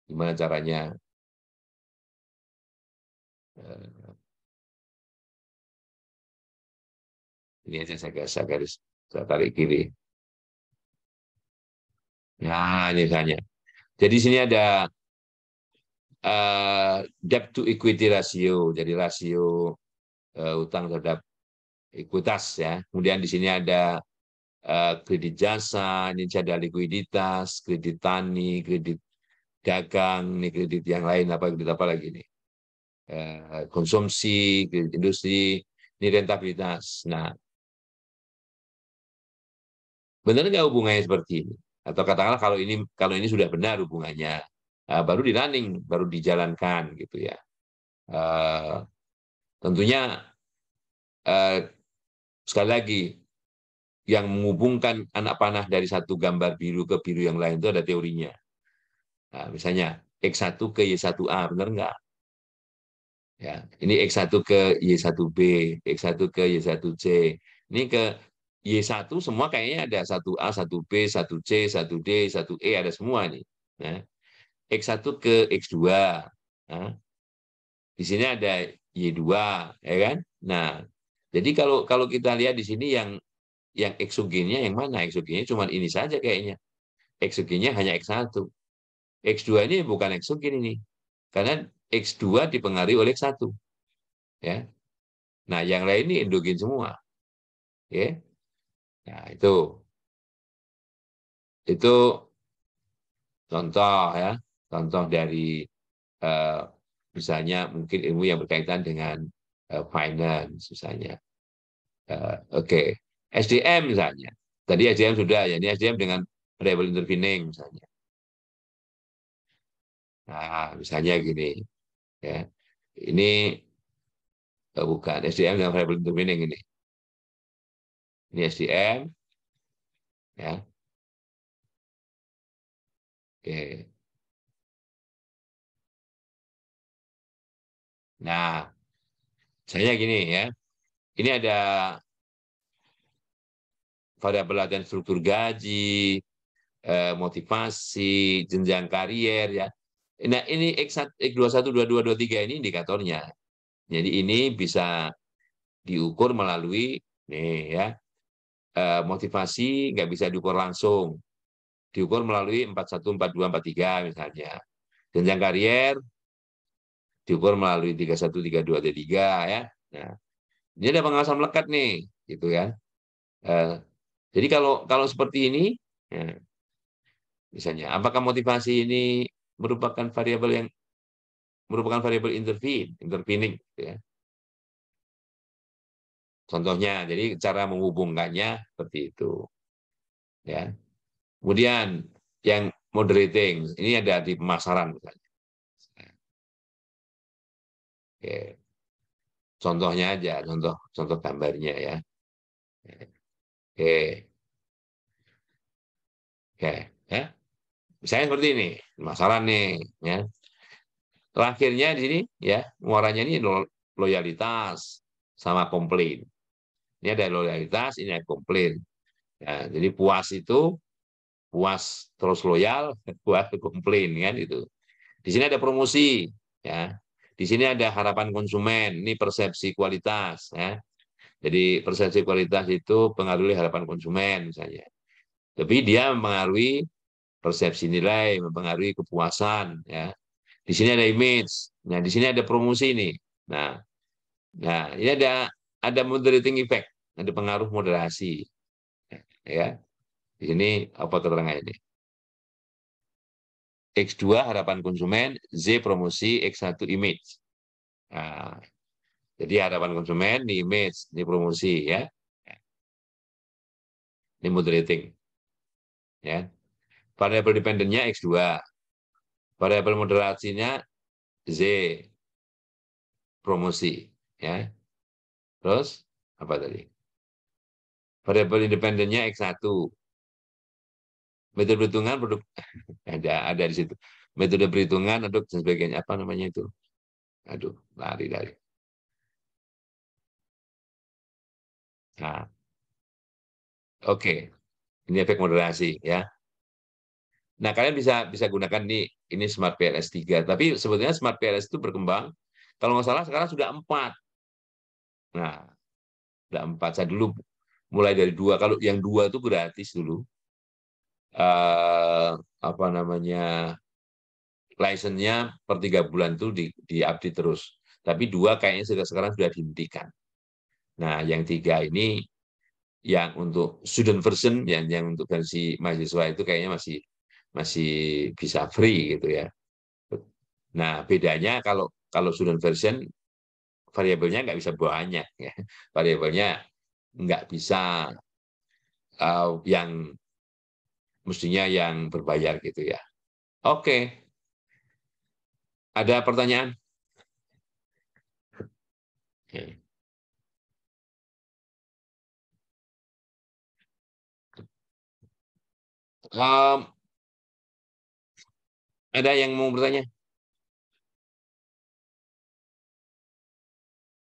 gimana caranya ini aja saya garis Saya tarik kiri. Nah, ini misalnya. Jadi sini ada debt to equity ratio, jadi rasio utang terhadap ekuitas ya. Kemudian di sini ada kredit jasa, ini ada likuiditas, kredit tani, kredit dagang, ini kredit yang lain kredit apa lagi nih? Konsumsi, kredit industri, ini rentabilitas. Nah, benar nggak hubungannya seperti ini? Atau katakanlah kalau ini sudah benar hubungannya, baru di running, baru dijalankan gitu ya. Tentunya sekali lagi yang menghubungkan anak panah dari satu gambar biru ke biru yang lain itu ada teorinya. Nah, misalnya X1 ke Y1A, benar nggak? Ya, ini X1 ke Y1B, X1 ke Y1C. Ini ke Y1 semua kayaknya ada 1A, 1B, 1C, 1D, 1E, ada semua nih. Nah, X1 ke X2. Nah, di sini ada Y2, ya kan? Nah, jadi kalau kalau kita lihat di sini yang eksogennya yang mana? Eksogennya cuma ini saja kayaknya. Eksogennya hanya X1. X2 ini bukan eksogen ini. Karena X2 dipengaruhi oleh X1. Ya. Nah, yang lain ini endogen semua. Ya. Nah, itu contoh ya. Contoh dari eh, misalnya mungkin ilmu yang berkaitan dengan finance misalnya. Oke. SDM misalnya. Tadi SDM sudah ya, ini SDM dengan variable intervening misalnya. Nah, misalnya gini ya. Ini bukan SDM dengan variable intervening ini. Ini SDM ya. Oke. Nah, saya gini ya. Ini ada variabel latihan struktur gaji, motivasi, jenjang karier ya. Nah, ini X1, X21, 22, 23 ini indikatornya. Jadi ini bisa diukur melalui nih ya. Motivasi nggak bisa diukur langsung. Diukur melalui 41, 42, 43 misalnya. Jenjang karier diukur melalui 31, 32, 33 ya. Nah, ini ada pengawasan melekat nih, gitu kan. Jadi kalau kalau seperti ini, ya, misalnya, apakah motivasi ini merupakan variabel intervening, gitu ya. Contohnya, jadi cara menghubungkannya seperti itu, ya. Kemudian yang moderating, ini ada di pemasaran misalnya. Oke. Contohnya aja, contoh gambarnya ya. Oke, oke, ya. Misalnya seperti ini, masalah nih, ya. Terakhirnya di sini, ya, muaranya ini loyalitas sama komplain. Ini ada loyalitas, ini ada komplain. Ya, jadi puas itu puas terus loyal, puas komplain kan itu. Di sini ada promosi, ya. Di sini ada harapan konsumen, ini persepsi kualitas, ya. Jadi persepsi kualitas itu pengaruhi harapan konsumen misalnya. Tapi dia mempengaruhi persepsi nilai, mempengaruhi kepuasan, ya. Di sini ada image, nah di sini ada promosi nih. Nah, nah ini ada moderating effect, ada pengaruh moderasi, ya. Di sini apa keterangan ini? X2 harapan konsumen, Z promosi, X1 image. Nah, jadi harapan konsumen, ini image, ini promosi ya. Ini moderating ya. Variabel dependennya X2. Variabel moderasinya Z promosi ya. Terus apa tadi? Variabel independennya X1. Metode perhitungan produk ada di situ. Metode perhitungan untuk dan sebagainya apa namanya itu? Aduh, lari dari. Nah, oke. Ini efek moderasi ya. Nah, kalian bisa bisa gunakan ini Smart PLS 3. Tapi sebetulnya Smart PLS itu berkembang. Kalau nggak salah sekarang sudah 4. Nah, sudah 4. Saya dulu mulai dari 2. Kalau yang 2 itu gratis dulu. Apa namanya, license-nya per 3 bulan itu di-update terus. Tapi 2 kayaknya sekarang sudah dihentikan. Nah, yang 3 ini yang untuk student version, yang untuk versi mahasiswa itu kayaknya masih masih bisa free gitu ya. Nah, bedanya kalau kalau student version variabelnya nggak bisa banyak ya. Variabelnya nggak bisa yang mestinya yang berbayar gitu ya. Oke, ada pertanyaan? Oke. Um, ada yang mau bertanya?